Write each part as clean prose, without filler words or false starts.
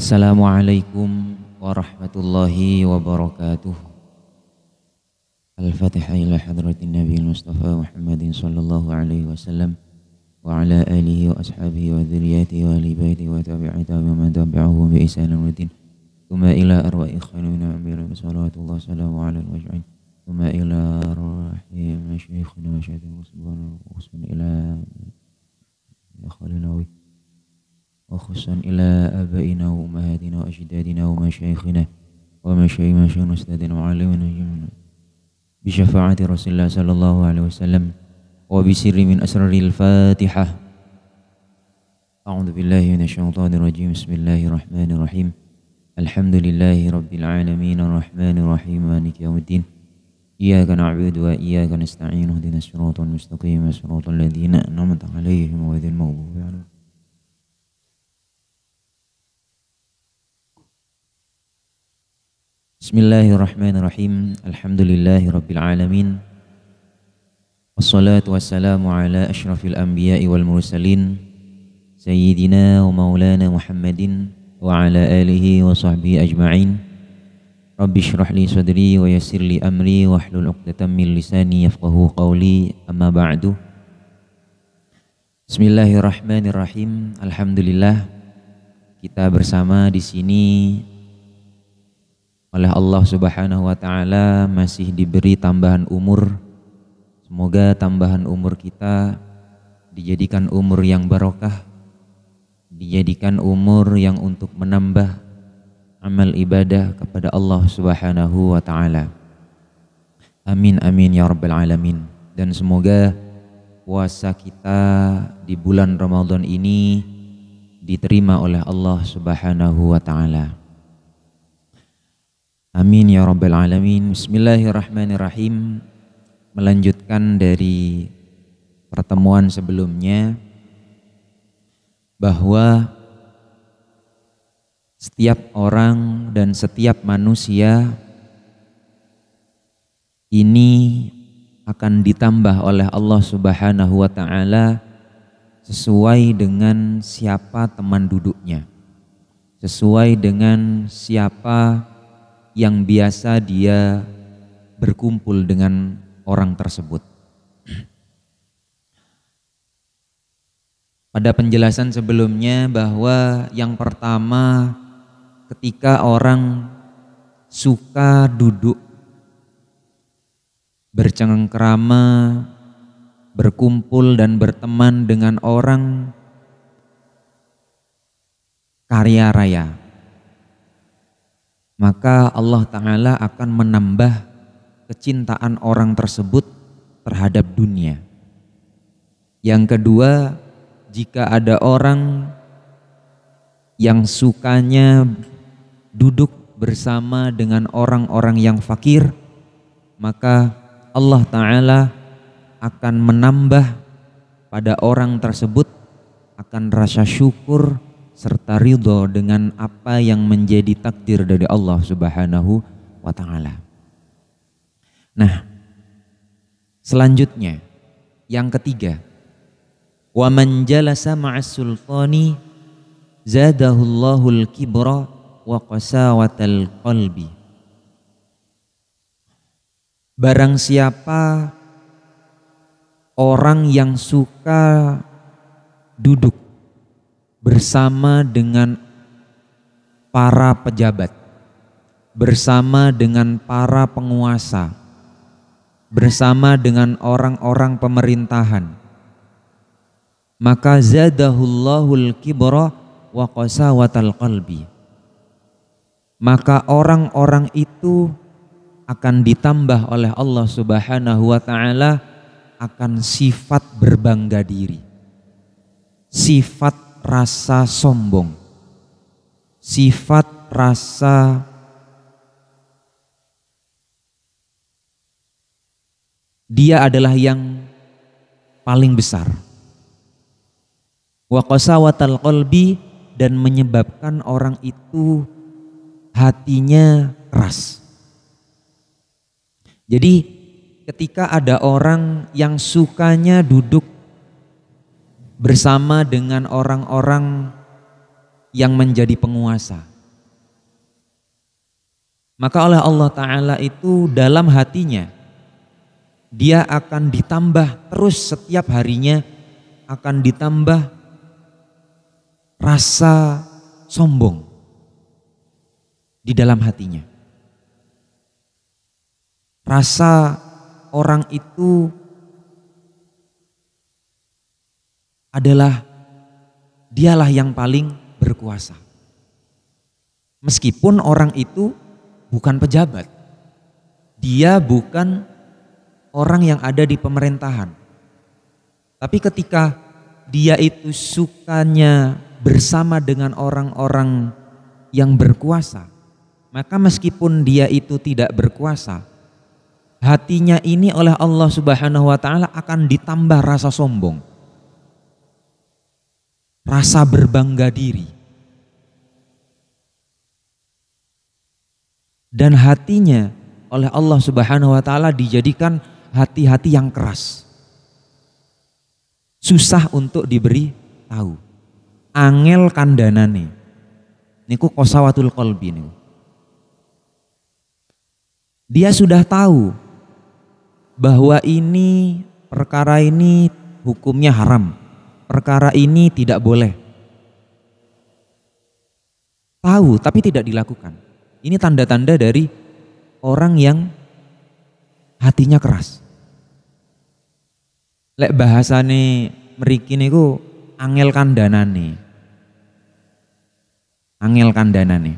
Assalamualaikum warahmatullahi wabarakatuh. Al-Fatihah ila hadratin Nabi Mustafa Muhammadin sallallahu alaihi wasallam wa ala alihi wa ashabihi wa dhurriyyatihi wa ahli baitihi wa tabi'atihim wa man tabi'ahum bi ihsanin ila thumma ila arwahi ikhwanina amir salawatullah salamu ala al-waj'in thumma ila rahim masyayikhina wa syaikhina subhanahu wa ta'ala ila akhalina وخصوصا إلى آبائنا وأمهاتنا وأجدادنا ومشايخنا ومشايخنا أستاذنا وعلمنا جميعا بشفاعة رسول الله صلى الله عليه وسلم وبسر من أسرار الفاتحة. أعوذ بالله من الشيطان الرجيم. بسم الله الرحمن الرحيم. الحمد لله رب العالمين الرحمن الرحيم مالك يوم الدين إياك نعبد وإياك نستعين اهدنا الصراط المستقيم صراط الذين أنعمت عليهم غير المغضوب عليهم. Bismillahirrahmanirrahim. Alhamdulillahi rabbil alamin. Wassalatu wassalamu ala asyrafil anbiya'i wal mursalin Sayyidina wa maulana Muhammadin wa ala alihi wa sahbihi ajma'in. Rabbi syrah li sadri wa yassir li amri wa hlul 'uqdatam min lisani yafqahu qawli. Amma ba'du. Bismillahirrahmanirrahim. Alhamdulillah kita bersama di sini oleh Allah Subhanahu wa Ta'ala masih diberi tambahan umur. Semoga tambahan umur kita dijadikan umur yang barokah, dijadikan umur yang untuk menambah amal ibadah kepada Allah Subhanahu wa Ta'ala. Amin amin ya rabbal alamin. Dan semoga puasa kita di bulan Ramadan ini diterima oleh Allah Subhanahu wa Ta'ala. Amin ya rabbal alamin. Bismillahirrahmanirrahim. Melanjutkan dari pertemuan sebelumnya, bahwa setiap orang dan setiap manusia ini akan ditambah oleh Allah Subhanahu wa Ta'ala sesuai dengan siapa teman duduknya, sesuai dengan siapa yang biasa dia berkumpul dengan orang tersebut. Pada penjelasan sebelumnya bahwa yang pertama, ketika orang suka duduk bercengkrama, berkumpul dan berteman dengan orang kaya raya, maka Allah Ta'ala akan menambah kecintaan orang tersebut terhadap dunia. Yang kedua, jika ada orang yang sukanya duduk bersama dengan orang-orang yang fakir, maka Allah Ta'ala akan menambah pada orang tersebut akan rasa syukur serta ridho dengan apa yang menjadi takdir dari Allah Subhanahu wa Ta'ala. Nah, selanjutnya yang ketiga, wa man jalasa ma'as sultani zadahullahul kibra wa qasawatal qalbi. Barang siapa orang yang suka duduk bersama dengan para pejabat, bersama dengan para penguasa, bersama dengan orang-orang pemerintahan, maka zadahullahul kibra wa qasawatal qalbi. Maka orang-orang itu akan ditambah oleh Allah Subhanahu wa Ta'ala akan sifat berbangga diri, sifat rasa sombong, sifat rasa dia adalah yang paling besar. Wa qasawatal qalbi, dan menyebabkan orang itu hatinya keras. Jadi ketika ada orang yang sukanya duduk bersama dengan orang-orang yang menjadi penguasa, maka oleh Allah Ta'ala itu dalam hatinya dia akan ditambah terus, setiap harinya akan ditambah rasa sombong di dalam hatinya. Rasa orang itu adalah dialah yang paling berkuasa. Meskipun orang itu bukan pejabat, dia bukan orang yang ada di pemerintahan. Tapi ketika dia itu sukanya bersama dengan orang-orang yang berkuasa, maka meskipun dia itu tidak berkuasa, hatinya ini oleh Allah Subhanahu wa Ta'ala akan ditambah rasa sombong, rasa berbangga diri, dan hatinya oleh Allah Subhanahu wa Ta'ala dijadikan hati-hati yang keras, susah untuk diberi tahu, angel kandanane niku qasawatul qalbi niku. Dia sudah tahu bahwa ini perkara ini hukumnya haram, perkara ini tidak boleh, tahu tapi tidak dilakukan. Ini tanda-tanda dari orang yang hatinya keras. Lek bahasane mriki niku angel kandanane. Angel kandanane.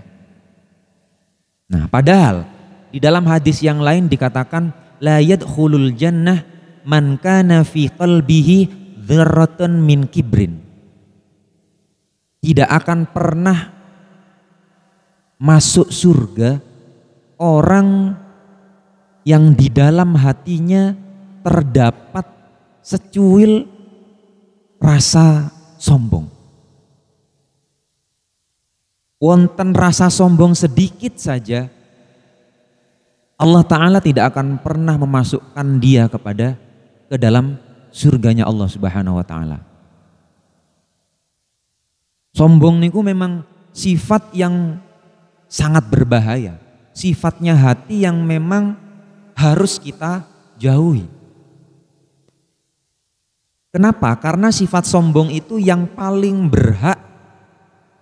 Nah, padahal di dalam hadis yang lain dikatakan la yadkhulul jannah man kana fi qalbihi dzarratun min kibrin. Tidak akan pernah masuk surga orang yang di dalam hatinya terdapat secuil rasa sombong. Wonten rasa sombong sedikit saja, Allah Ta'ala tidak akan pernah memasukkan dia ke dalam surganya Allah Subhanahu wa Ta'ala. Sombong niku memang sifat yang sangat berbahaya, sifatnya hati yang memang harus kita jauhi. Kenapa? Karena sifat sombong itu yang paling berhak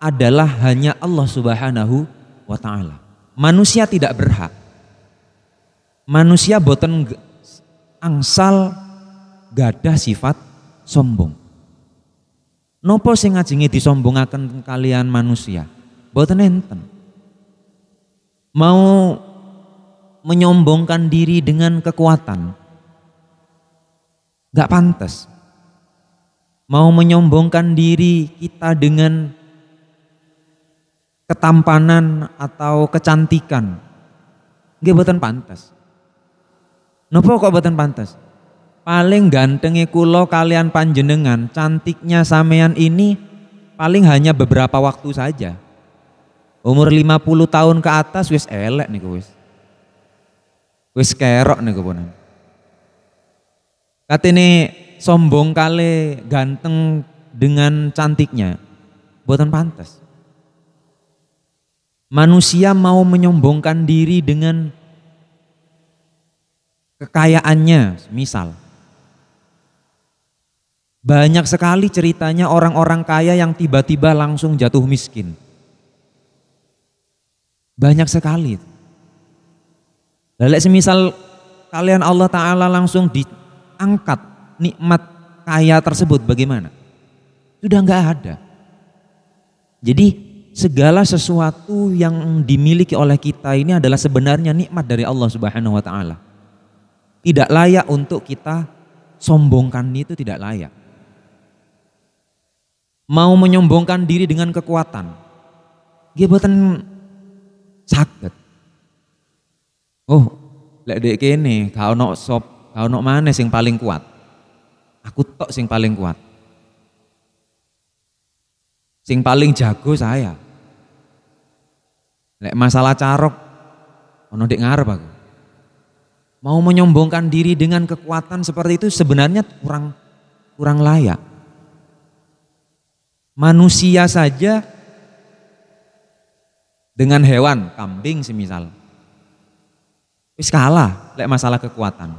adalah hanya Allah Subhanahu wa Ta'ala. Manusia tidak berhak. Manusia boten angsal gadah sifat sombong. Nopo sing ngajenge disombongaken kalian manusia? Boten enten. Mau menyombongkan diri dengan kekuatan, gak pantas. Mau menyombongkan diri kita dengan ketampanan atau kecantikan, nggih boten pantas. Napa kok boten pantas? Paling gantenge kula kalian panjenengan, cantiknya sampean ini paling hanya beberapa waktu saja. Umur 50 tahun ke atas wis elek niku wis. Wis kerok niku punan. Katene sombong kali ganteng dengan cantiknya, boten pantas. Manusia mau menyombongkan diri dengan kekayaannya, misal. Banyak sekali ceritanya orang-orang kaya yang tiba-tiba langsung jatuh miskin. Banyak sekali. Lalu semisal kalian Allah Ta'ala langsung diangkat nikmat kaya tersebut, bagaimana? Sudah enggak ada. Jadi segala sesuatu yang dimiliki oleh kita ini adalah sebenarnya nikmat dari Allah Subhanahu wa Ta'ala. Tidak layak untuk kita sombongkan, itu tidak layak. Mau menyombongkan diri dengan kekuatan, nggih boten saged. Oh, lek dek kene gak ono sop, gak ono maneh sing paling kuat. Aku tok sing paling kuat. Sing paling jago saya. Lek masalah carok ono ndek ngarep aku. Mau menyombongkan diri dengan kekuatan seperti itu sebenarnya kurang layak. Manusia saja dengan hewan, kambing semisal, wis kalah lek masalah kekuatan.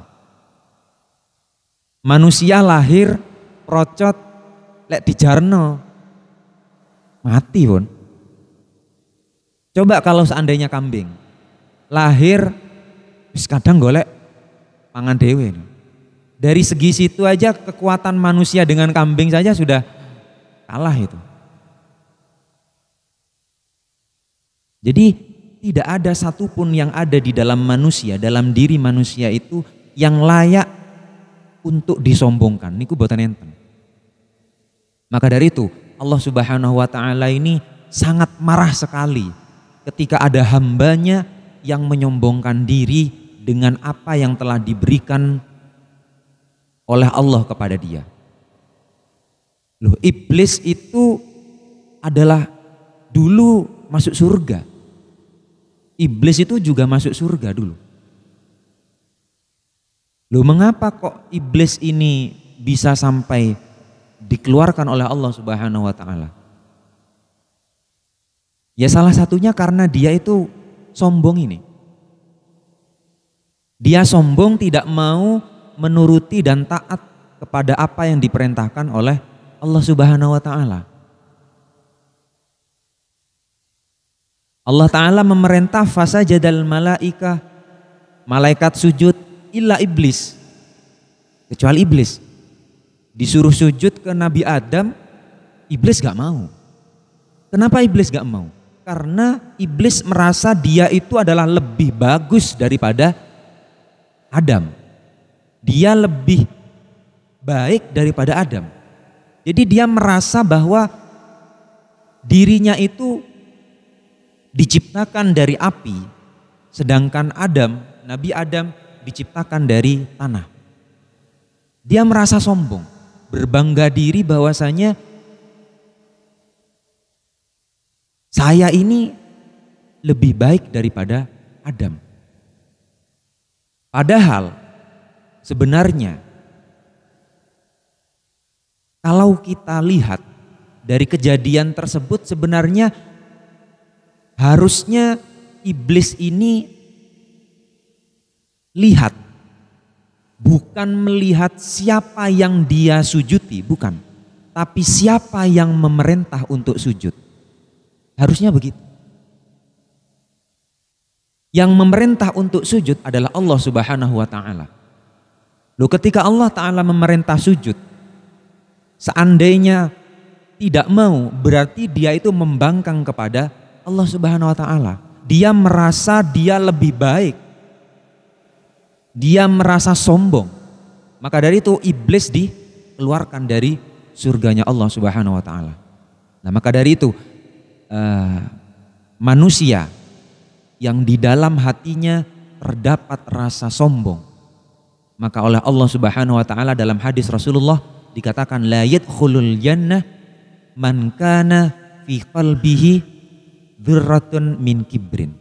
Manusia lahir procot lek dijarno mati pun. Coba kalau seandainya kambing lahir wis kadang golek pangan dewe. Dari segi situ aja kekuatan manusia dengan kambing saja sudah kalah itu. Jadi tidak ada satupun yang ada di dalam manusia, dalam diri manusia itu yang layak untuk disombongkan. Niku boten enten. Maka dari itu Allah Subhanahu wa taala ini sangat marah sekali ketika ada hambanya yang menyombongkan diri dengan apa yang telah diberikan oleh Allah kepada dia. Loh, iblis itu adalah dulu masuk surga. Iblis itu juga masuk surga dulu. Loh, mengapa kok iblis ini bisa sampai dikeluarkan oleh Allah Subhanahu wa taala? Ya salah satunya karena dia itu sombong ini. Dia sombong, tidak mau menuruti dan taat kepada apa yang diperintahkan oleh Allah Subhanahu wa taala. Allah taala memerintah fasajadal malaika, malaikat sujud illa iblis, kecuali iblis. Disuruh sujud ke Nabi Adam, iblis gak mau. Kenapa iblis gak mau? Karena iblis merasa dia itu adalah lebih bagus daripada Adam. Dia lebih baik daripada Adam. Jadi dia merasa bahwa dirinya itu diciptakan dari api, sedangkan Nabi Adam diciptakan dari tanah. Dia merasa sombong, berbangga diri bahwasanya saya ini lebih baik daripada Adam. Padahal sebenarnya kalau kita lihat dari kejadian tersebut, sebenarnya harusnya iblis ini lihat, bukan melihat siapa yang dia sujudi, bukan, tapi siapa yang memerintah untuk sujud. Harusnya begitu. Yang memerintah untuk sujud adalah Allah Subhanahu wa taala. Loh, ketika Allah taala memerintah sujud, seandainya tidak mau, berarti dia itu membangkang kepada Allah Subhanahu wa taala. Dia merasa dia lebih baik. Dia merasa sombong. Maka dari itu iblis dikeluarkan dari surganya Allah Subhanahu wa taala. Nah, maka dari itu manusia yang di dalam hatinya terdapat rasa sombong, maka oleh Allah Subhanahu wa taala dalam hadis Rasulullah dikatakan la yadkhulul jannah man kana fi qalbihi dzurratun min kibrin.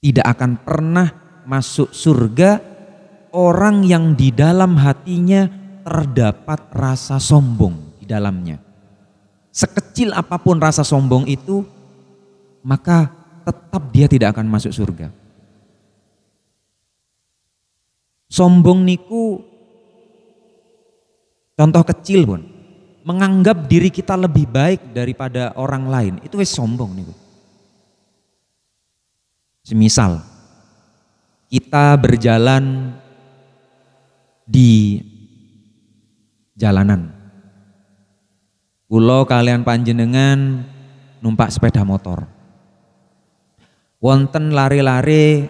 Tidak akan pernah masuk surga orang yang di dalam hatinya terdapat rasa sombong di dalamnya. Sekecil apapun rasa sombong itu, maka tetap dia tidak akan masuk surga. Sombong niku contoh kecil pun, menganggap diri kita lebih baik daripada orang lain, itu wis sombong niku. Semisal kita berjalan di jalanan, kula kalian panjenengan numpak sepeda motor, wonten lari-lari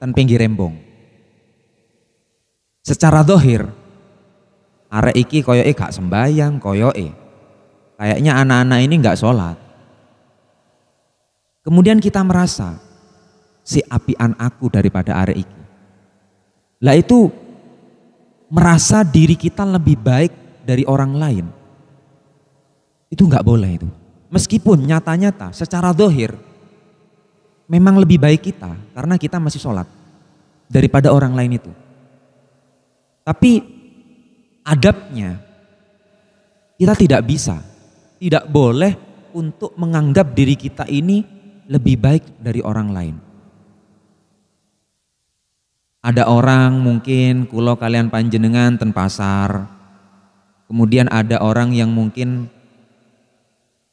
ten pinggir rembong. Secara zahir arek iki koyoke gak sembayang, koyoke kayaknya anak-anak ini gak sholat. Kemudian kita merasa si apian aku daripada arek iki. Lah itu merasa diri kita lebih baik dari orang lain. Itu nggak boleh itu. Meskipun nyata-nyata secara zahir memang lebih baik kita karena kita masih sholat daripada orang lain itu. Tapi adabnya kita tidak bisa, tidak boleh untuk menganggap diri kita ini lebih baik dari orang lain. Ada orang mungkin kulo kalian panjenengan ten pasar, kemudian ada orang yang mungkin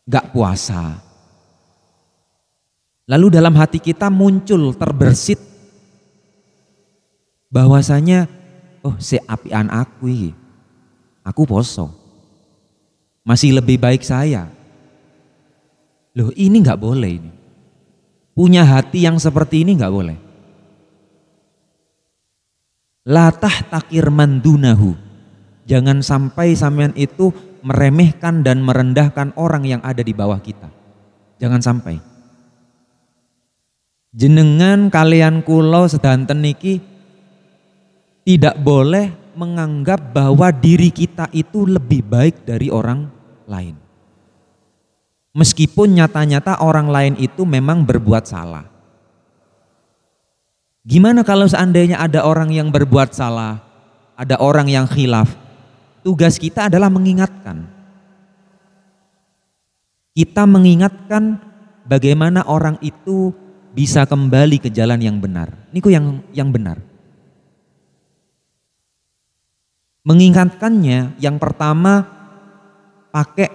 gak puasa. Lalu dalam hati kita muncul terbersit bahwasanya oh si apian aku poso, masih lebih baik saya. Loh ini gak boleh ini. Punya hati yang seperti ini gak boleh. La tahtakir mandunahu. Jangan sampai sampean itu meremehkan dan merendahkan orang yang ada di bawah kita. Jangan sampai. Jenengan kalian kulo sedanten niki tidak boleh menganggap bahwa diri kita itu lebih baik dari orang lain. Meskipun nyata-nyata orang lain itu memang berbuat salah. Gimana kalau seandainya ada orang yang berbuat salah, ada orang yang khilaf? Tugas kita adalah mengingatkan. Kita mengingatkan bagaimana orang itu bisa kembali ke jalan yang benar. Niku yang benar. Mengingatkannya yang pertama pakai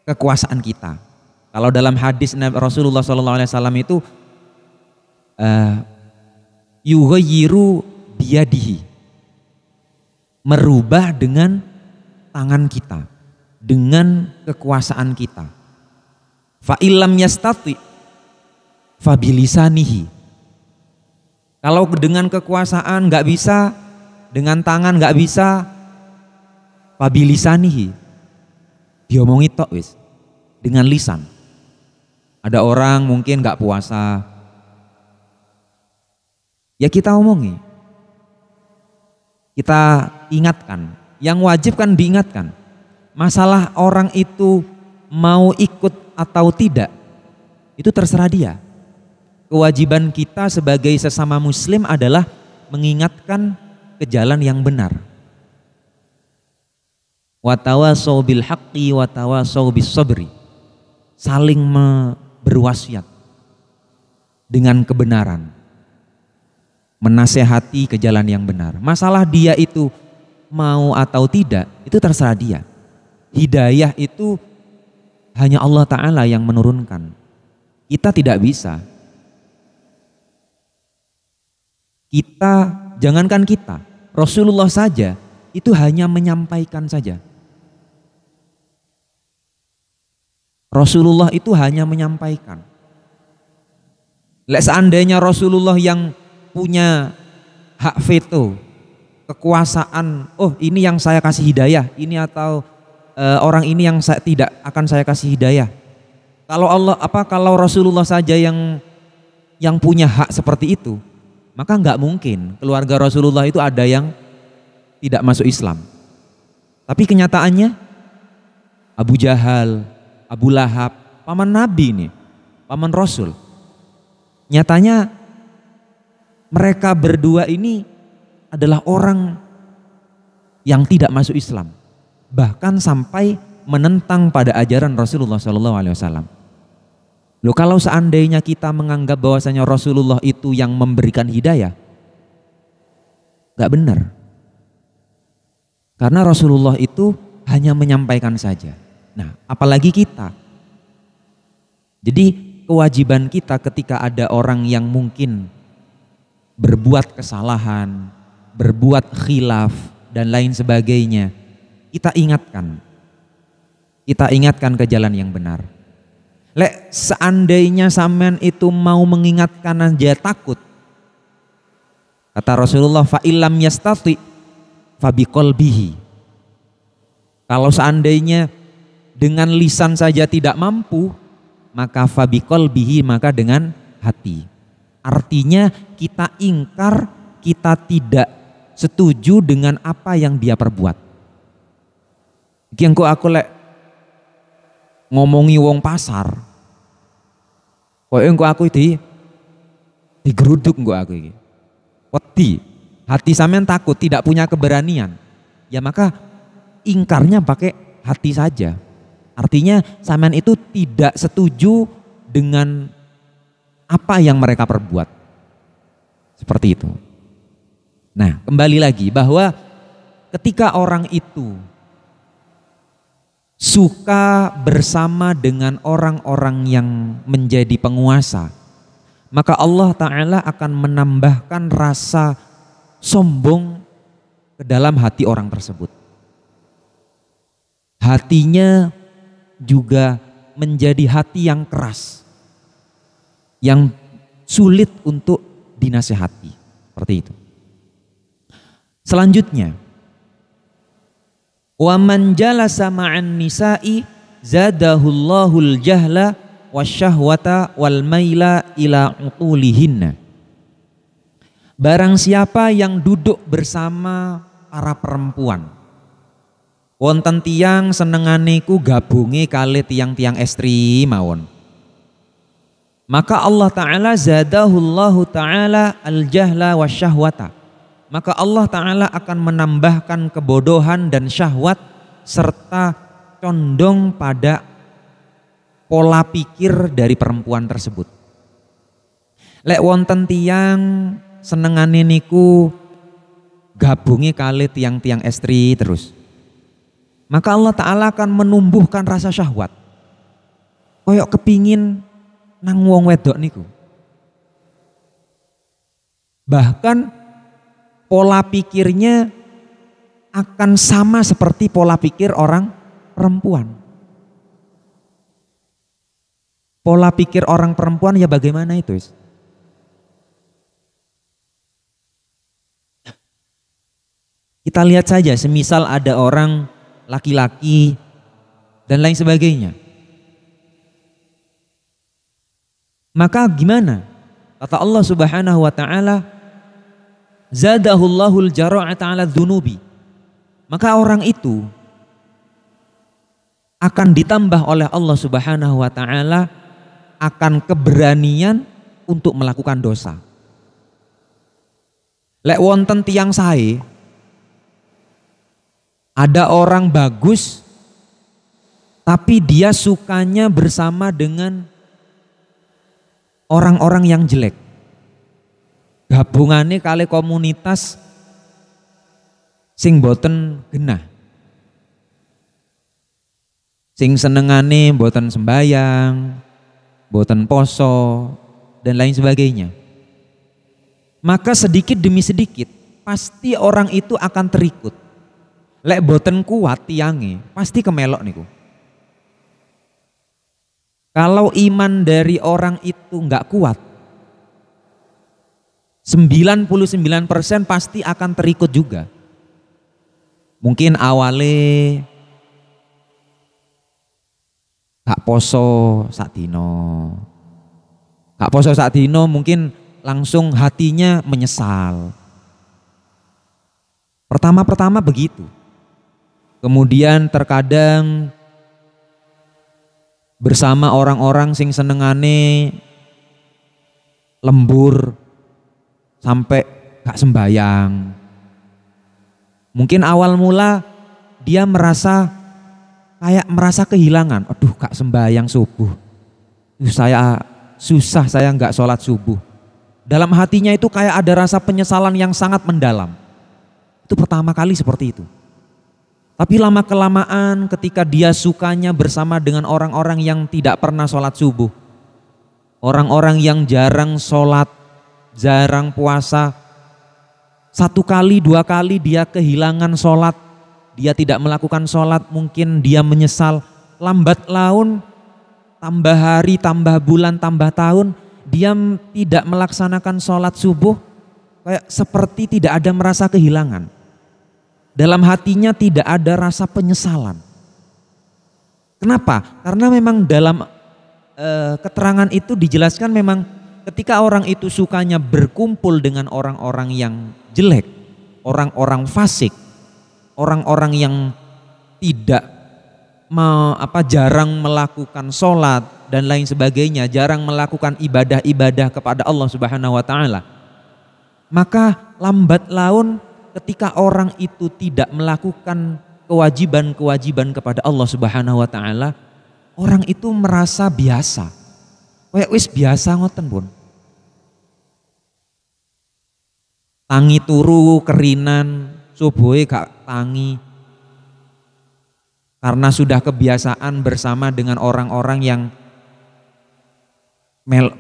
kekuasaan kita. Kalau dalam hadis Rasulullah SAW itu yughayyiru biyadihi, merubah dengan tangan kita, dengan kekuasaan kita. Fa illam yastati fa bilisanihi. Kalau dengan kekuasaan nggak bisa, dengan tangan nggak bisa, fa bilisanihi, diomongi tok wis, dengan lisan. Ada orang mungkin nggak puasa, ya kita omongi, kita ingatkan. Yang wajib kan diingatkan. Masalah orang itu mau ikut atau tidak, itu terserah dia. Kewajiban kita sebagai sesama muslim adalah mengingatkan ke jalan yang benar. Wa tawasau bil haqqi wa tawasau bis sabri. Saling berwasiat dengan kebenaran. Menasehati ke jalan yang benar. Masalah dia itu mau atau tidak, itu terserah dia. Hidayah itu hanya Allah Ta'ala yang menurunkan. Kita tidak bisa. Kita, jangankan kita, Rasulullah saja itu hanya menyampaikan saja. Rasulullah itu hanya menyampaikan. Seandainya Rasulullah yang punya hak veto, kekuasaan, oh ini yang saya kasih hidayah, ini atau orang ini yang tidak akan saya kasih hidayah. Kalau Rasulullah saja yang punya hak seperti itu, maka nggak mungkin keluarga Rasulullah itu ada yang tidak masuk Islam. Tapi kenyataannya Abu Jahal, Abu Lahab, paman Nabi nih, paman Rasul. Nyatanya mereka berdua ini adalah orang yang tidak masuk Islam, bahkan sampai menentang pada ajaran Rasulullah SAW. Loh, kalau seandainya kita menganggap bahwasanya Rasulullah itu yang memberikan hidayah, gak benar. Karena Rasulullah itu hanya menyampaikan saja. Nah, apalagi kita. Jadi kewajiban kita ketika ada orang yang mungkin berbuat kesalahan, berbuat khilaf dan lain sebagainya, kita ingatkan. Kita ingatkan ke jalan yang benar. Seandainya sampean itu mau mengingatkan aja takut, kata Rasulullah, fa illam yastati fa biqalbihi. Kalau seandainya dengan lisan saja tidak mampu, maka fa biqalbihi, maka dengan hati. Artinya kita ingkar, kita tidak setuju dengan apa yang dia perbuat. Yang aku ngomongi wong pasar, kok aku di digeruduk engko aku iki. Wedi, hati sampean takut, tidak punya keberanian. Ya maka ingkarnya pakai hati saja. Artinya sampean itu tidak setuju dengan apa yang mereka perbuat. Seperti itu. Nah, kembali lagi bahwa ketika orang itu suka bersama dengan orang-orang yang menjadi penguasa, maka Allah Ta'ala akan menambahkan rasa sombong ke dalam hati orang tersebut. Hatinya juga menjadi hati yang keras, yang sulit untuk dinasehati. Seperti itu. Selanjutnya, wa man jalasa ma'an nisa'i zadahullahul jahla wasyahwata wal maila ila utulihinna. Barang siapa yang duduk bersama para perempuan, wonten tiang senengane ku gabungi kali tiang-tiang estri mawon, maka Allah Ta'ala zadahullahu ta'ala al-jahla wasyahwata. Maka Allah Ta'ala akan menambahkan kebodohan dan syahwat serta condong pada pola pikir dari perempuan tersebut. Lek wonten tiang senengane niku gabungi kali tiang-tiang estri terus, maka Allah Ta'ala akan menumbuhkan rasa syahwat. Koyok kepingin nang wong wedok niku. Bahkan pola pikirnya akan sama seperti pola pikir orang perempuan. Pola pikir orang perempuan ya bagaimana itu? Kita lihat saja, semisal ada orang laki-laki dan lain sebagainya. Maka gimana? Kata Allah Subhanahu wa Ta'ala, zadahullahul jara'ata 'ala dzunubi. Maka orang itu akan ditambah oleh Allah Subhanahu wa Ta'ala akan keberanian untuk melakukan dosa. Lek wonten tiang sae, ada orang bagus tapi dia sukanya bersama dengan orang-orang yang jelek. Gabungannya kali komunitas sing boten genah, sing senengane boten sembayang, boten poso dan lain sebagainya. Maka sedikit demi sedikit pasti orang itu akan terikut. Lek boten kuat tiange pasti kemelok niku. Kalau iman dari orang itu enggak kuat, 99% pasti akan terikut juga. Mungkin awale gak poso sak dino. Gak poso sak dino mungkin langsung hatinya menyesal. Pertama-pertama begitu. Kemudian terkadang bersama orang-orang sing senengane lembur sampai gak sembayang. Mungkin awal mula dia merasa kehilangan. Aduh gak sembayang subuh. Saya susah, saya gak sholat subuh. Dalam hatinya itu kayak ada rasa penyesalan yang sangat mendalam. Itu pertama kali seperti itu. Tapi lama kelamaan ketika dia sukanya bersama dengan orang-orang yang tidak pernah sholat subuh, orang-orang yang jarang sholat, jarang puasa, satu kali dua kali dia kehilangan sholat, dia tidak melakukan sholat, mungkin dia menyesal. Lambat laun, tambah hari, tambah bulan, tambah tahun, dia tidak melaksanakan sholat subuh, kayak seperti tidak ada merasa kehilangan. Dalam hatinya tidak ada rasa penyesalan. Kenapa? Karena memang dalam keterangan itu dijelaskan memang ketika orang itu sukanya berkumpul dengan orang-orang yang jelek, orang-orang fasik, orang-orang yang tidak jarang melakukan sholat, dan lain sebagainya, jarang melakukan ibadah-ibadah kepada Allah Subhanahu wa taala, maka lambat laun ketika orang itu tidak melakukan kewajiban-kewajiban kepada Allah Subhanahu wa taala, orang itu merasa biasa. Kayak wis biasa ngoten pun. Tangi turu kerinan, subuhe gak tangi. Karena sudah kebiasaan bersama dengan orang-orang yang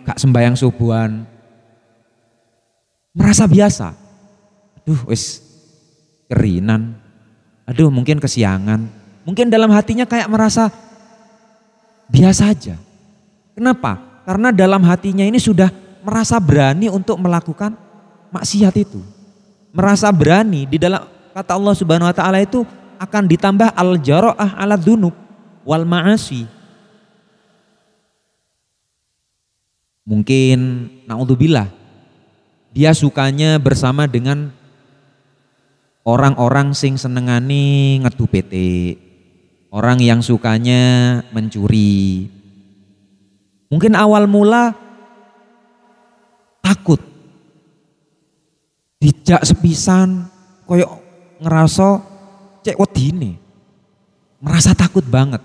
gak sembahyang subuhan. Merasa biasa. Aduh wis kerinan. Aduh mungkin kesiangan. Mungkin dalam hatinya kayak merasa biasa aja. Kenapa? Karena dalam hatinya ini sudah merasa berani untuk melakukan maksiat itu. Merasa berani di dalam kata Allah Subhanahu wa taala itu akan ditambah al-jara'ah 'ala dzunub wal ma'asi. Mungkin naudzubillah dia sukanya bersama dengan orang-orang sing senengane ngedu PT. Orang yang sukanya mencuri. Mungkin awal mula takut. Dijak sepisan koyok ngerasa cek wedine. Merasa takut banget.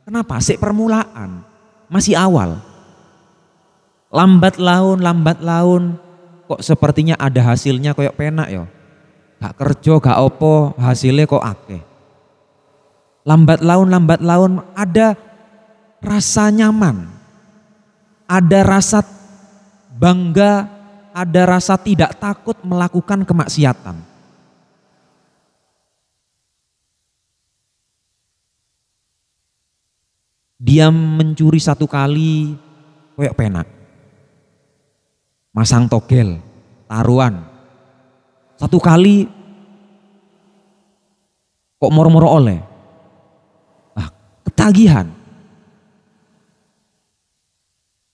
Kenapa? Sik permulaan, masih awal. Lambat laun kok sepertinya ada hasilnya koyok penak ya. Gak kerja, gak opo, hasilnya kok akeh. Lambat laun ada rasa nyaman. Ada rasa bangga, ada rasa tidak takut melakukan kemaksiatan. Dia mencuri satu kali, koyok penak. Masang togel, taruhan. Satu kali, kok moro-moro oleh. Ketagihan.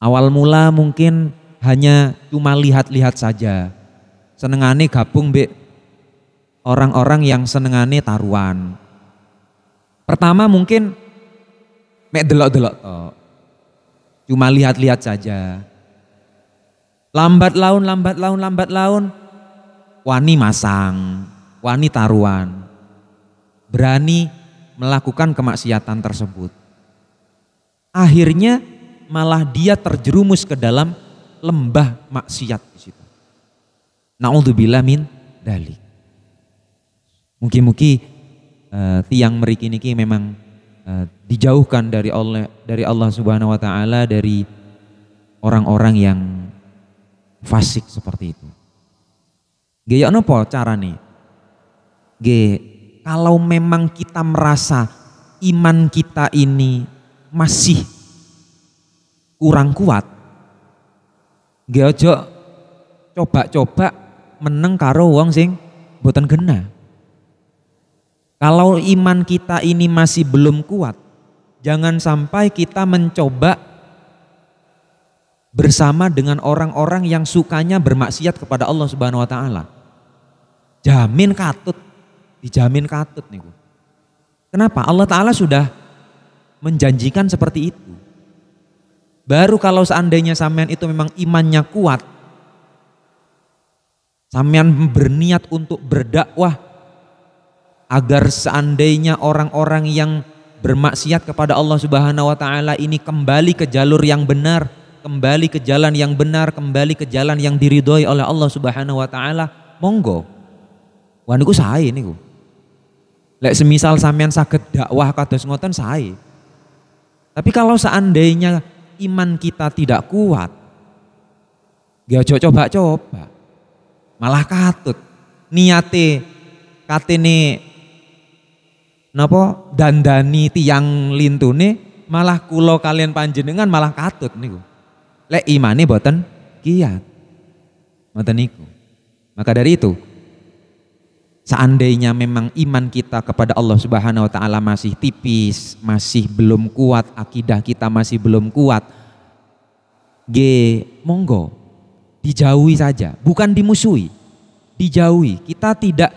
Awal mula mungkin hanya cuma lihat-lihat saja. Senengane gabung be orang-orang yang senengane taruhan. Pertama mungkin mek delok-delok tok. Cuma lihat-lihat saja. Lambat laun wani masang, wani taruhan. Berani melakukan kemaksiatan tersebut. Akhirnya malah dia terjerumus ke dalam lembah maksiat di situ. Naudzubillah min dzalik. Mugi-mugi tiang mriki niki memang dijauhkan dari Allah Subhanahu wa taala, dari orang-orang yang fasik seperti itu. Nggih ya napa carane? Nggih, kalau memang kita merasa iman kita ini masih kurang kuat, nggih aja coba-coba meneng karo wong sing mboten genah. Kalau iman kita ini masih belum kuat, jangan sampai kita mencoba bersama dengan orang-orang yang sukanya bermaksiat kepada Allah Subhanahu wa taala. Jamin katut, dijamin katut niku. Kenapa? Allah taala sudah menjanjikan seperti itu. Baru kalau seandainya sampean itu memang imannya kuat, sampean berniat untuk berdakwah agar seandainya orang-orang yang bermaksiat kepada Allah Subhanahu wa taala ini kembali ke jalur yang benar, kembali ke jalan yang benar, kembali ke jalan yang diridhoi oleh Allah Subhanahu wa taala, monggo. Wah niku sae niku. Lek semisal sampean saged dakwah kados ngoten sae. Tapi kalau seandainya iman kita tidak kuat, gak coba-coba, malah katut. Niate katene napa dandani tiang lintune, malah kula kalian panjenengan malah katut niku. Lek imane boten kiat. Ngoten niku. Maka dari itu, seandainya memang iman kita kepada Allah Subhanahu wa taala masih tipis, masih belum kuat, akidah kita masih belum kuat, monggo dijauhi saja, bukan dimusuhi, dijauhi. Kita tidak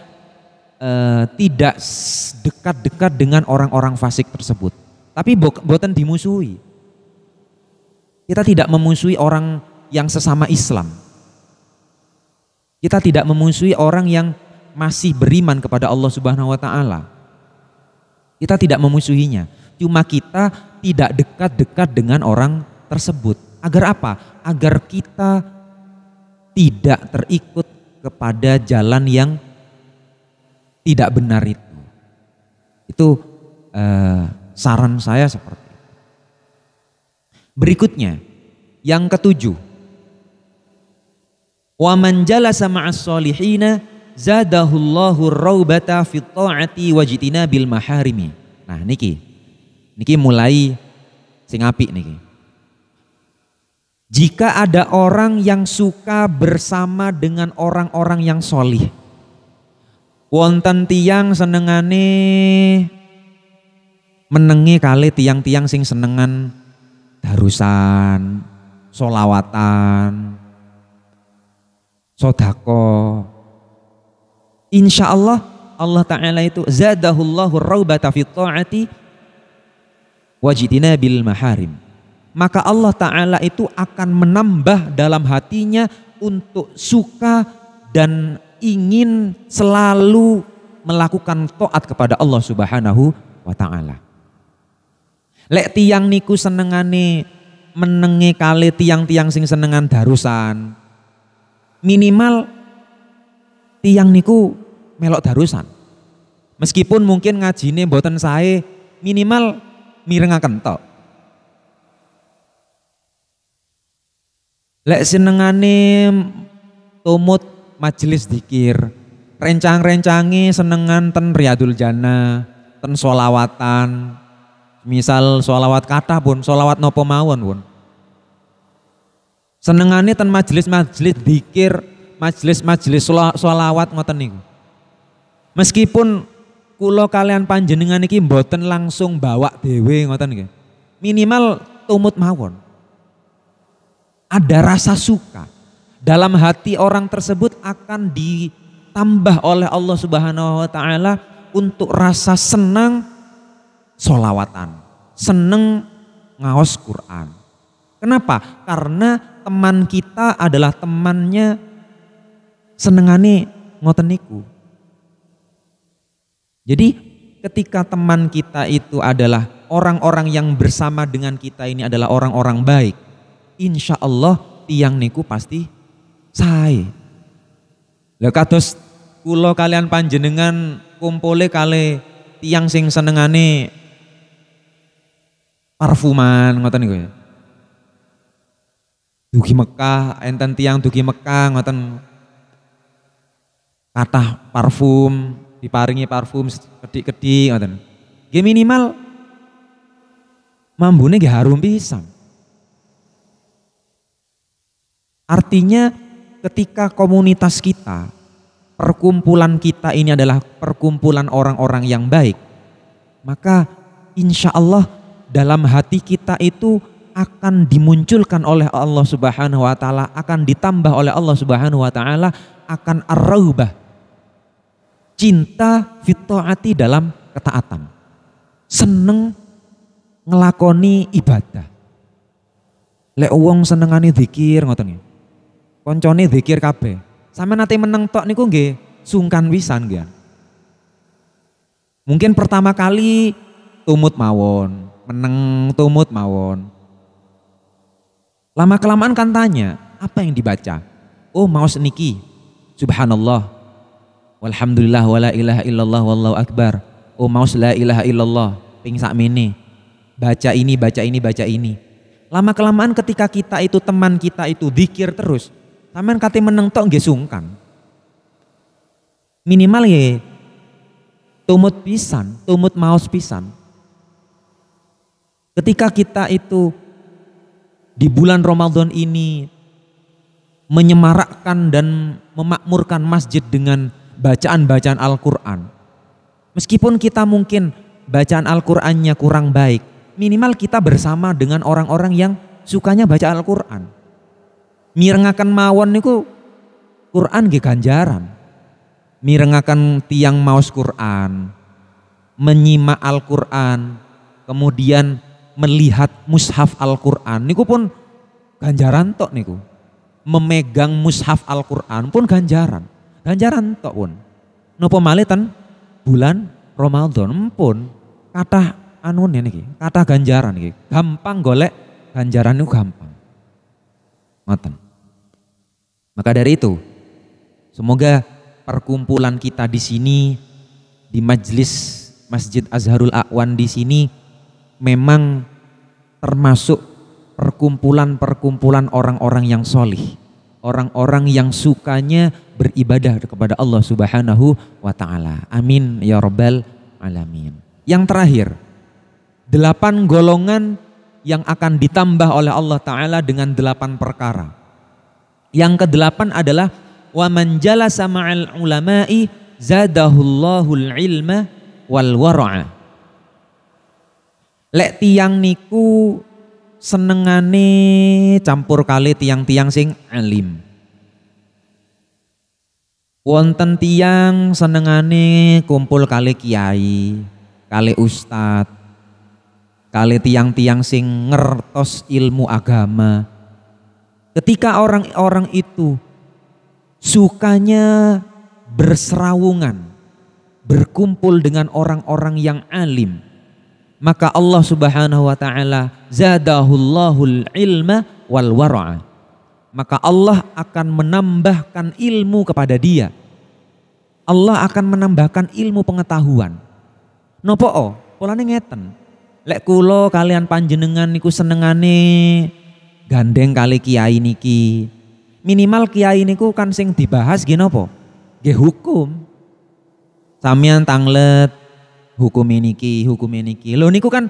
dekat-dekat dengan orang-orang fasik tersebut, tapi boten dimusuhi. Kita tidak memusuhi orang yang sesama Islam. Kita tidak memusuhi orang yang masih beriman kepada Allah Subhanahu wa taala. Kita tidak memusuhinya. Cuma kita tidak dekat-dekat dengan orang tersebut. Agar apa? Agar kita tidak terikut kepada jalan yang tidak benar itu. Itu saran saya seperti itu. Berikutnya, yang ketujuh. Wa man jalasa ma'as solihina zadahullahu raubata fit ta'ati wajtinabil maharimi. Nah niki mulai sing apik niki. Jika ada orang yang suka bersama dengan orang-orang yang solih, wonten tiyang senengane menengi kali tiang-tiang sing senengan darusan, solawatan, sodako. Insya Allah Allah Ta'ala itu zadahullahu raubata fit ta'ati wajidina bil maharim. Maka Allah Ta'ala itu akan menambah dalam hatinya untuk suka dan ingin selalu melakukan taat kepada Allah Subhanahu wa Ta'ala. Lek tiang niku senengane menenge kali tiang-tiang sing senengan darusan, minimal tiang niku melok darusan. Meskipun mungkin ngajine mboten sae, minimal mirengaken tok. Lek senengane tumut majelis zikir, rencang-rencangi senengan ten Riyadul Jannah, ten solawatan. Misal sholawat kata pun, sholawat nopo mawon pun. Senengane ten majelis-majelis zikir, majelis-majelis sholawat ngoten niku. Meskipun kula kalian panjenengan iki mboten langsung bawa dhewe ngoten nggih. Minimal tumut mawon. Ada rasa suka. Dalam hati orang tersebut akan ditambah oleh Allah Subhanahu wa taala untuk rasa senang sholawatan, seneng ngaos Quran. Kenapa? Karena teman kita adalah temannya senengane ngoten niku. Jadi ketika teman kita itu adalah orang-orang yang bersama dengan kita ini adalah orang-orang baik, insya Allah tiang niku pasti sae. Lah kados kula kalian panjenengan kumpule kali tiang sing senengane parfuman ngoten niku ya. Dugi Mekah, enten tiang dugi Mekah ngoten. Kathah parfum, diparingi parfum kedik-kedik ngoten. Nggih minimal mambune nggih harum pisan. Artinya ketika komunitas kita, perkumpulan kita ini adalah perkumpulan orang-orang yang baik, maka insya Allah dalam hati kita itu akan dimunculkan oleh Allah Subhanahu wa taala, akan ditambah oleh Allah Subhanahu wa taala akan ar-raubah, cinta fit taati dalam ketaatan. Seneng ngelakoni ibadah. Lek wong senengane zikir ngoten nggih. Koncone zikir kabeh. Sampe nate meneng tok niku nggih sungkan pisan nggih. Mungkin pertama kali tumut mawon, meneng tumut mawon. Lama kelamaan kan tanya, apa yang dibaca? Oh mau seniki, subhanallah, walhamdulillah, wala ilaha illallah, wallahu akbar. Oh mau la ilaha illallah, ping sakmene. Baca ini, baca ini, baca ini. Lama kelamaan ketika kita itu teman kita itu zikir terus, sampean kate meneng tok nggih sungkan. Minimal ya tumut pisan, tumut maos pisan. Ketika kita itu di bulan Ramadan ini menyemarakkan dan memakmurkan masjid dengan bacaan-bacaan Al-Quran. Meskipun kita mungkin bacaan Al-Qurannya kurang baik, minimal kita bersama dengan orang-orang yang sukanya baca Al-Quran. Mirengaken mawon niku Quran nggih ganjaran. Mirengaken tiang maos Quran, menyimak Al-Quran, kemudian melihat mushaf Al-Quran niku pun ganjaran tok niku. Memegang mushaf Al-Qur'an pun ganjaran. Ganjaran tok pun. Napa malih ten bulan Ramadan pun kathah anune niki, kathah ganjaran niki. Gampang golek ganjaran niku gampang. Ngoten. Maka dari itu, semoga perkumpulan kita di sini di majelis Masjid Azharul A'wan di sini memang termasuk perkumpulan-perkumpulan orang-orang yang solih, orang-orang yang sukanya beribadah kepada Allah Subhanahu wa Ta'ala. Amin ya Rabbal Alamin. Yang terakhir, 8 golongan yang akan ditambah oleh Allah Ta'ala dengan 8 perkara. Yang ke-8 adalah wa man jalasa ma'al ulama'i zadahullahul ilma wal wara'a. Lek tiang niku senengane campur kali tiang-tiang sing alim. Wonten tiang senengane kumpul kali kiai, kali ustad, kali tiang-tiang sing ngertos ilmu agama. Ketika orang-orang itu sukanya berserawungan, berkumpul dengan orang-orang yang alim, maka Allah Subhanahu wa Ta'ala zadahullahul ilma wal wara'a. Maka Allah akan menambahkan ilmu kepada dia. Allah akan menambahkan ilmu pengetahuan. Nopo polane ngeten. Lek kula kalian panjenengan niku senengane gandeng kali kiai niki. Minimal kiai niku kan sing dibahas nggih napa? Nggih hukum. Samian tanglet hukum niki, hukum niki. Lho niku kan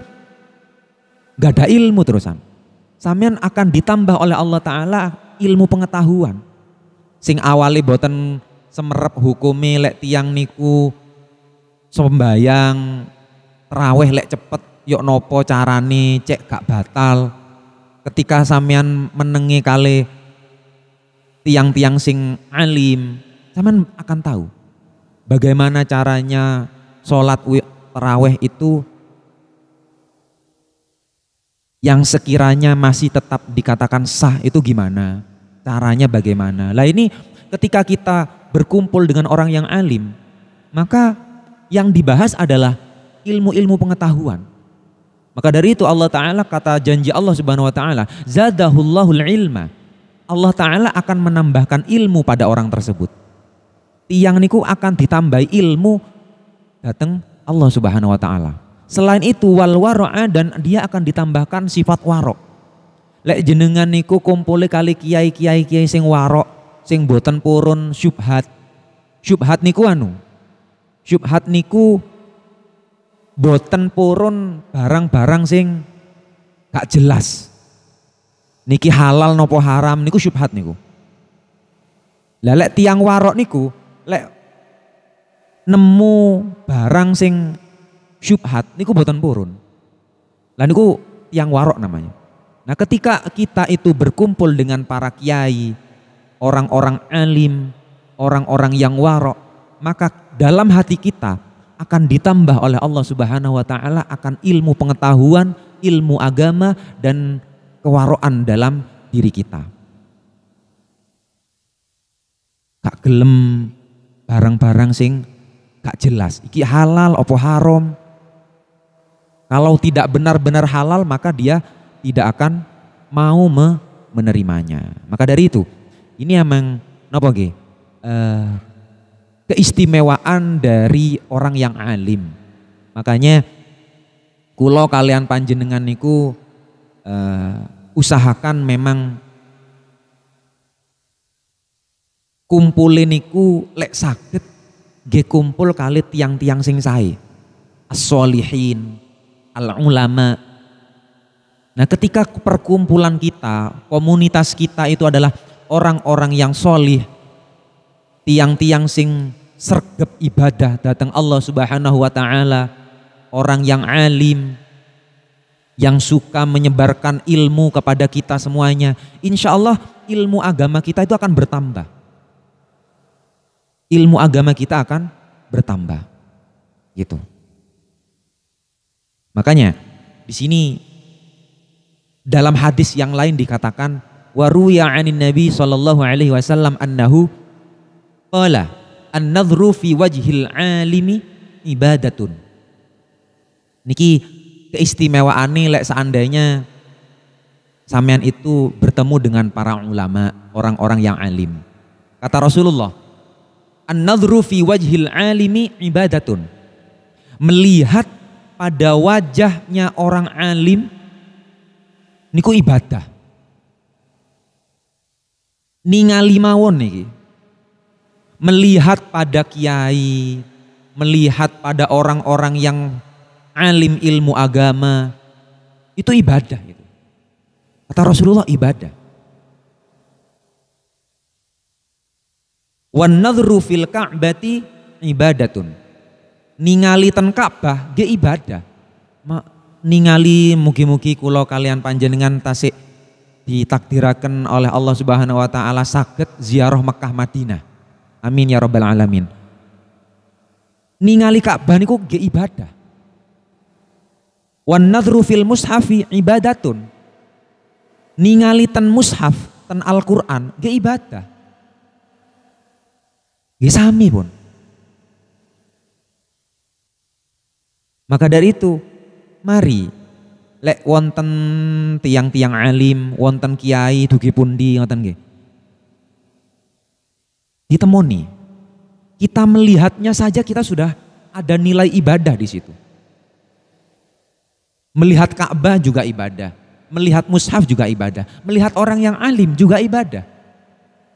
gak ada ilmu terusan. Samian akan ditambah oleh Allah Ta'ala ilmu pengetahuan. Sing awali boten semerep hukume lek tiang niku sembayang terawih lek cepet yok nopo carane cek gak batal. Ketika samian menengi kali tiang-tiang sing alim, samian akan tahu bagaimana caranya sholat terawih itu yang sekiranya masih tetap dikatakan sah itu gimana, caranya bagaimana. Lah ini ketika kita berkumpul dengan orang yang alim, maka yang dibahas adalah ilmu-ilmu pengetahuan. Maka dari itu Allah Ta'ala, kata janji Allah Subhanahu wa Ta'ala, zadahullahul ilma. Allah Ta'ala akan menambahkan ilmu pada orang tersebut. Tiang niku akan ditambahi ilmu datang Allah Subhanahu wa Ta'ala. Selain itu wal wara'a, dan dia akan ditambahkan sifat warok. Lek jenengan niku kumpule kali kiai-kiai sing warok, sing boten purun syubhat. Syubhat niku syubhat niku boten purun barang-barang sing gak jelas. Niki halal nopo haram niku syubhat niku. Lah lek tiang warok niku lek nemu barang sing syubhat niku boten purun. Lah niku tiang warok namanya. Nah, ketika kita itu berkumpul dengan para kiai, orang-orang alim, orang-orang yang warok, maka dalam hati kita akan ditambah oleh Allah Subhanahu wa Ta'ala akan ilmu pengetahuan, ilmu agama, dan kewaroan dalam diri kita. Gak gelem barang-barang sing gak jelas, iki halal opo haram. Kalau tidak benar-benar halal maka dia tidak akan mau menerimanya. Maka dari itu ini emang napa nggih? Keistimewaan dari orang yang alim. Makanya kula kalian panjenengan niku usahakan memang kumpulin niku lek saged nggih kumpul kali tiang-tiang sing sae. As-sholihin, al-ulama. Nah, ketika perkumpulan kita, komunitas kita itu adalah orang-orang yang solih, tiang-tiang sing sregep ibadah datang Allah Subhanahu wa Ta'ala, orang yang alim, yang suka menyebarkan ilmu kepada kita semuanya, insya Allah ilmu agama kita itu akan bertambah. Ilmu agama kita akan bertambah, gitu. Makanya di sini dalam hadis yang lain dikatakan wa ruwiya 'anin Nabi sallallahu alaihi wasallam annahu qala an-nadhru fi wajhil 'alimi ibadatun. Niki keistimewaane lek seandainya sampean itu bertemu dengan para ulama, orang-orang yang alim. Kata Rasulullah, an-nadhru fi wajhil 'alimi ibadatun. Melihat pada wajahnya orang alim niku ibadah. Ningali mawon niki. Melihat pada kiai, melihat pada orang-orang yang alim ilmu agama, itu ibadah gitu. Kata Rasulullah ibadah. Wan nadhru fil ka'bati ibadatun. Ningali ten Ka'bah ge ibadah. Ningali mugi-mugi kula kalian panjenengan tasik ditakdiraken oleh Allah Subhanahu wa taala saged ziarah Mekah Madinah. Amin ya rabbal alamin. Ningali Ka'bah niku ge ibadah. Wan nadhru fil mushafi ibadatun. Ningali ten mushaf, ten Al-Qur'an ge ibadah. Ge sami pun. Maka dari itu, mari lek wonten tiang-tiang alim, wonten kiai dugi pundi ngoten nggih. Ditemoni. Kita melihatnya saja kita sudah ada nilai ibadah di situ. Melihat Ka'bah juga ibadah, melihat mushaf juga ibadah, melihat orang yang alim juga ibadah.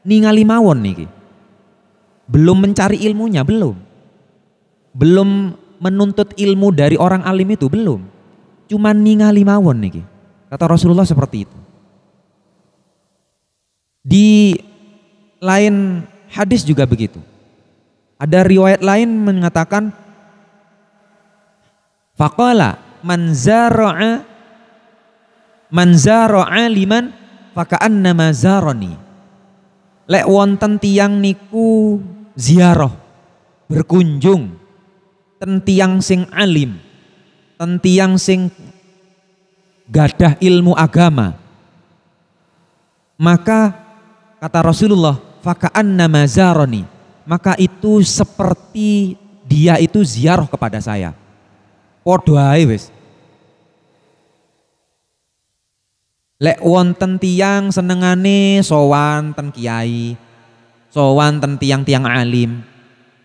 Ningali mawon niki. Belum mencari ilmunya, belum. Belum menuntut ilmu dari orang alim itu, belum. Cuma ningali mawon niki. Kata Rasulullah seperti itu. Di lain hadis juga begitu. Ada riwayat lain mengatakan faqala man zara'a liman faka'annama zarani. Lek wonten tiyang niku ziarah berkunjung ten tiyang sing alim, ten tiyang sing gadah ilmu agama, maka kata Rasulullah faka'annama zarani, maka itu seperti dia itu ziarah kepada saya. Padha ae wis. Lek wonten tiyang senengane sowan ten kiai, sowan ten tiang-tiang alim.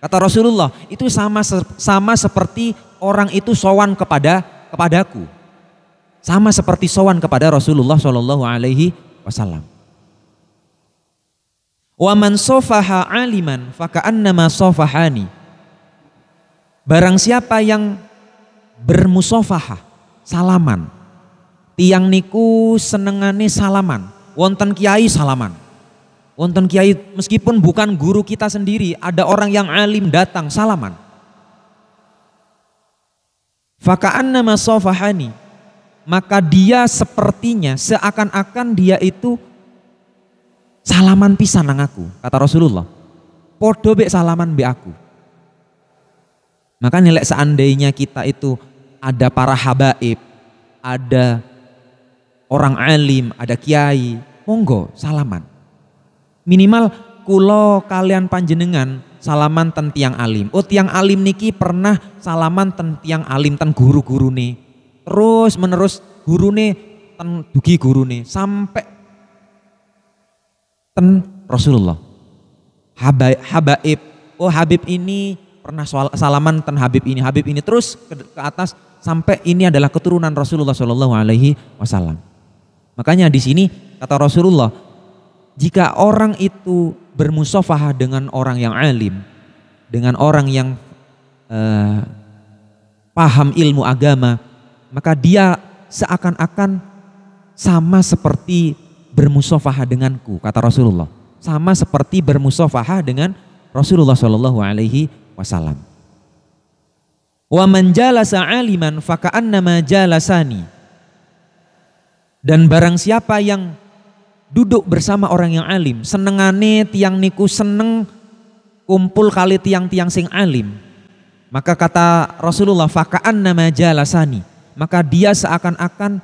Kata Rasulullah, itu sama seperti orang itu sowan kepadaku. Sama seperti sowan kepada Rasulullah Shallallahu alaihi wasallam. Wa man sofaha aliman faka'annama sofahani. Barang siapa yang bermusofahah, salaman. Tiang niku senengane salaman. Wonten kiai salaman. Wonten kiai meskipun bukan guru kita sendiri, ada orang yang alim datang salaman. Faka'annama sofahani. Maka dia sepertinya seakan-akan dia itu salaman pisan nang aku, kata Rasulullah. Podo bek salaman be aku. Maka nilai seandainya kita itu ada para habaib, ada orang alim, ada kiai, monggo salaman. Minimal kulo kalian panjenengan salaman ten tiang alim. Oh tiang alim niki pernah salaman ten tiang alim ten guru-guru nih. Terus menerus guru nih ten dugi guru nih sampai ten Rasulullah. Habaib, oh Habib ini pernah salaman ten Habib ini terus ke atas sampai ini adalah keturunan Rasulullah Shallallahu alaihi wasallam. Makanya di sini kata Rasulullah, jika orang itu bermusafahah dengan orang yang alim, dengan orang yang paham ilmu agama, maka dia seakan-akan sama seperti bermusafahah denganku, kata Rasulullah. Sama seperti bermusafahah dengan Rasulullah Shallallahu alaihi wasallam. Wa man jalasa aliman faka'annama jalasani. Dan barang siapa yang duduk bersama orang yang alim, senengane tiang niku seneng kumpul kali tiang-tiang sing alim, maka kata Rasulullah faka'annama jalasani, maka dia seakan-akan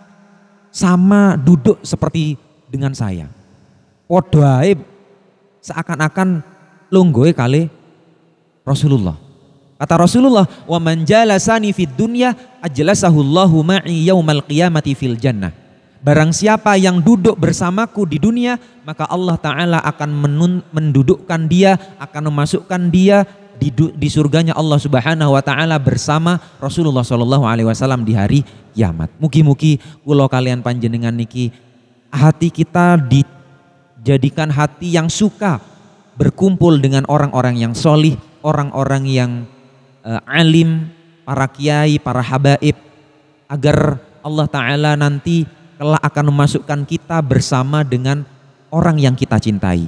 sama duduk seperti dengan saya. Podo ae seakan-akan lungguhe kali Rasulullah. Kata Rasulullah, "Wa man jalasani fid dunya ajlasahullahu ma'i yaumal qiyamati fil jannah." Barang siapa yang duduk bersamaku di dunia, maka Allah Ta'ala akan mendudukkan dia, akan memasukkan dia di surganya Allah Subhanahu wa Ta'ala bersama Rasulullah Shallallahu Alaihi Wasallam di hari kiamat. Mugi-mugi kula kalian panjenengan niki hati kita dijadikan hati yang suka berkumpul dengan orang-orang yang solih, orang-orang yang alim, para kiai, para habaib, agar Allah Ta'ala nanti kelak akan memasukkan kita bersama dengan orang yang kita cintai.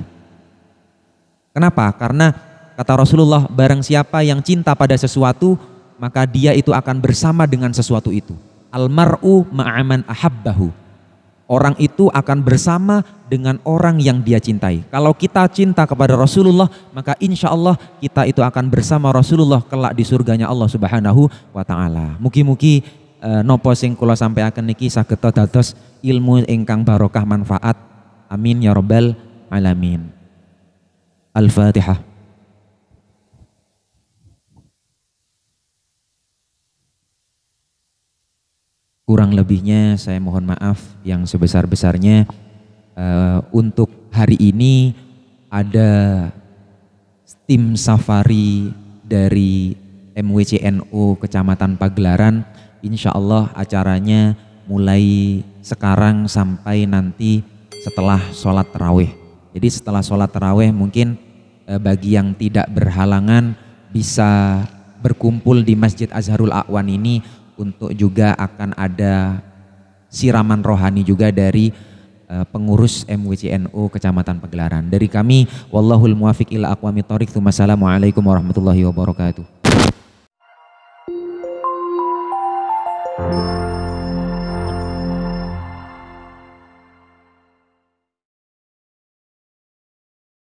Kenapa? Karena kata Rasulullah, barang siapa yang cinta pada sesuatu, maka dia itu akan bersama dengan sesuatu itu. Almar'u ma'aman ahabbahu. Orang itu akan bersama dengan orang yang dia cintai. Kalau kita cinta kepada Rasulullah, maka insya Allah kita itu akan bersama Rasulullah kelak di surganya Allah Subhanahu wa Ta'ala. Mugi-mugi nopo sing kula sampaiaken niki saged dados ilmu ingkang barokah manfaat. Amin ya rabbal alamin. Al-Fatihah. Kurang lebihnya saya mohon maaf yang sebesar-besarnya. Untuk hari ini ada tim safari dari MWCNU Kecamatan Pagelaran. Insya Allah acaranya mulai sekarang sampai nanti setelah sholat tarawih. Jadi setelah sholat tarawih mungkin bagi yang tidak berhalangan bisa berkumpul di Masjid Azharul A'wan ini. Untuk juga akan ada siraman rohani juga dari pengurus MWCNU Kecamatan Pagelaran. Dari kami, wallahul muwafiq ila aqwamit thoriq. Wassalamualaikum warahmatullahi wabarakatuh.